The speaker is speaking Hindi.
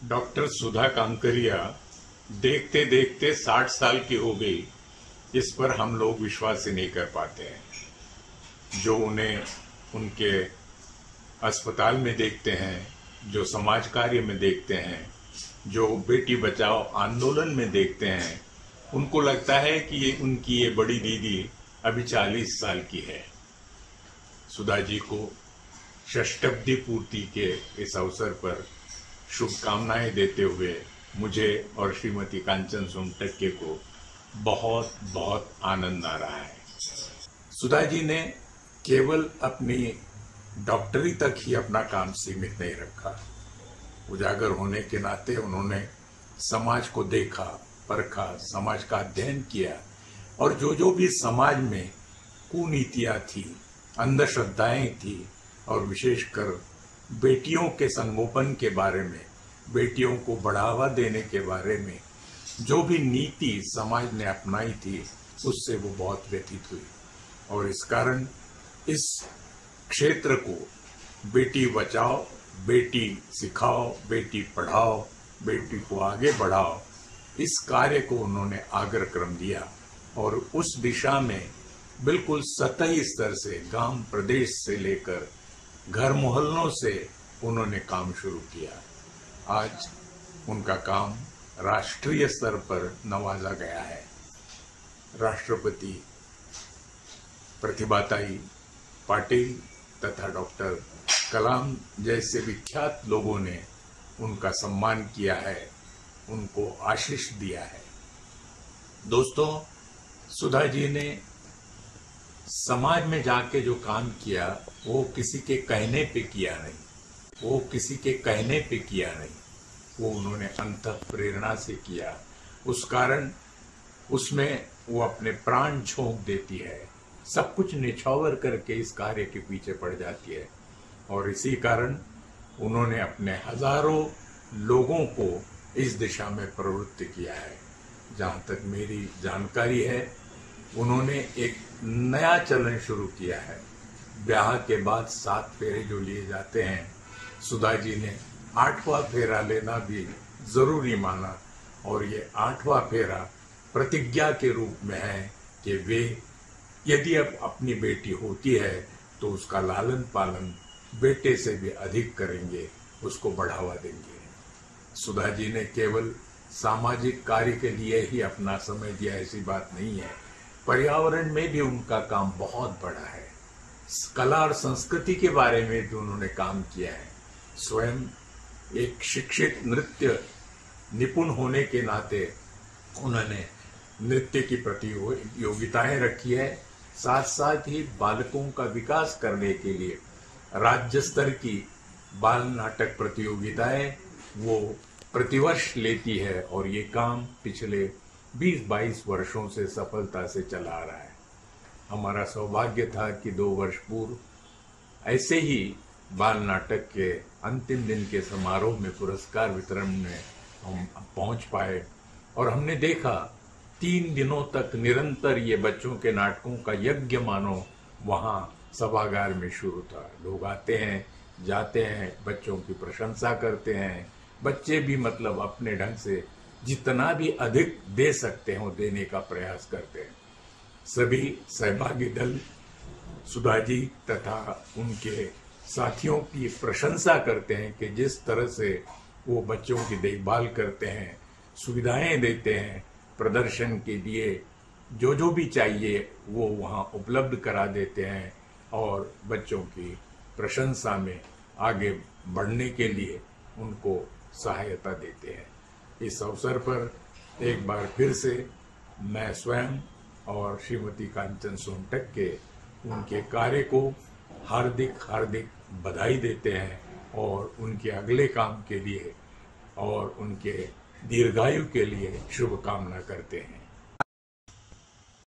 डॉक्टर सुधा कामकरिया देखते देखते 60 साल की हो गई, इस पर हम लोग विश्वास ही नहीं कर पाते हैं। जो उन्हें उनके अस्पताल में देखते हैं, जो समाज कार्य में देखते हैं, जो बेटी बचाओ आंदोलन में देखते हैं, उनको लगता है कि उनकी ये बड़ी दीदी अभी 40 साल की है। सुधा जी को षष्ठाब्दी पूर्ति के इस अवसर पर शुभकामनाएं देते हुए मुझे और श्रीमती कांचन सोनटक्के को बहुत बहुत आनंद आ रहा है। सुधा जी ने केवल अपनी डॉक्टरी तक ही अपना काम सीमित नहीं रखा। उजागर होने के नाते उन्होंने समाज को देखा, परखा, समाज का अध्ययन किया और जो भी समाज में कुनीतियां थी, अंधश्रद्धाएं थी और विशेषकर बेटियों के संगोपन के बारे में, बेटियों को बढ़ावा देने के बारे में जो भी नीति समाज ने अपनाई थी, उससे वो बहुत व्यथित हुई और इस कारण इस क्षेत्र को बेटी बचाओ, बेटी सिखाओ, बेटी पढ़ाओ, बेटी को आगे बढ़ाओ, इस कार्य को उन्होंने अग्रक्रम दिया और उस दिशा में बिल्कुल सतही स्तर से, गांव प्रदेश से लेकर घर मोहल्लों से उन्होंने काम शुरू किया। आज उनका काम राष्ट्रीय स्तर पर नवाजा गया है। राष्ट्रपति प्रतिभाताई पाटिल तथा डॉक्टर कलाम जैसे विख्यात लोगों ने उनका सम्मान किया है, उनको आशीष दिया है। दोस्तों, सुधा जी ने समाज में जाके जो काम किया वो किसी के कहने पे किया नहीं, वो किसी के कहने पे किया नहीं, वो उन्होंने अंतः प्रेरणा से किया। उस कारण उसमें वो अपने प्राण झोंक देती है, सब कुछ निछावर करके इस कार्य के पीछे पड़ जाती है और इसी कारण उन्होंने अपने हजारों लोगों को इस दिशा में प्रवृत्त किया है। जहाँ तक मेरी जानकारी है, उन्होंने एक नया चलन शुरू किया है। ब्याह के बाद 7 फेरे जो लिए जाते हैं, सुधा जी ने 8वां फेरा लेना भी जरूरी माना और ये 8वां फेरा प्रतिज्ञा के रूप में है कि वे यदि अब अपनी बेटी होती है तो उसका लालन पालन बेटे से भी अधिक करेंगे, उसको बढ़ावा देंगे। सुधा जी ने केवल सामाजिक कार्य के लिए ही अपना समय दिया ऐसी बात नहीं है, पर्यावरण में भी उनका काम बहुत बड़ा है। कला और संस्कृति के बारे में भी उन्होंने काम किया है। स्वयं एक शिक्षित नृत्य निपुण होने के नाते उन्होंने नृत्य की प्रतियोगिताएं रखी है। साथ साथ ही बालकों का विकास करने के लिए राज्य स्तर की बाल नाटक प्रतियोगिताएं वो प्रतिवर्ष लेती है और ये काम पिछले 20-22 वर्षों से सफलता से चला आ रहा है। हमारा सौभाग्य था कि 2 वर्ष पूर्व ऐसे ही बाल नाटक के अंतिम दिन के समारोह में पुरस्कार वितरण में हम पहुंच पाए और हमने देखा 3 दिनों तक निरंतर ये बच्चों के नाटकों का यज्ञ मानो वहां सभागार में शुरू था। लोग आते हैं, जाते हैं, बच्चों की प्रशंसा करते हैं। बच्चे भी मतलब अपने ढंग से जितना भी अधिक दे सकते हो देने का प्रयास करते हैं। सभी सहभागी दल सुधा जी तथा उनके साथियों की प्रशंसा करते हैं कि जिस तरह से वो बच्चों की देखभाल करते हैं, सुविधाएं देते हैं, प्रदर्शन के लिए जो भी चाहिए वो वहाँ उपलब्ध करा देते हैं और बच्चों की प्रशंसा में आगे बढ़ने के लिए उनको सहायता देते हैं। इस अवसर पर एक बार फिर से मैं स्वयं और श्रीमती कांचन सोनटक्के उनके कार्य को हार्दिक बधाई देते हैं और उनके अगले काम के लिए और उनके दीर्घायु के लिए शुभकामना करते हैं।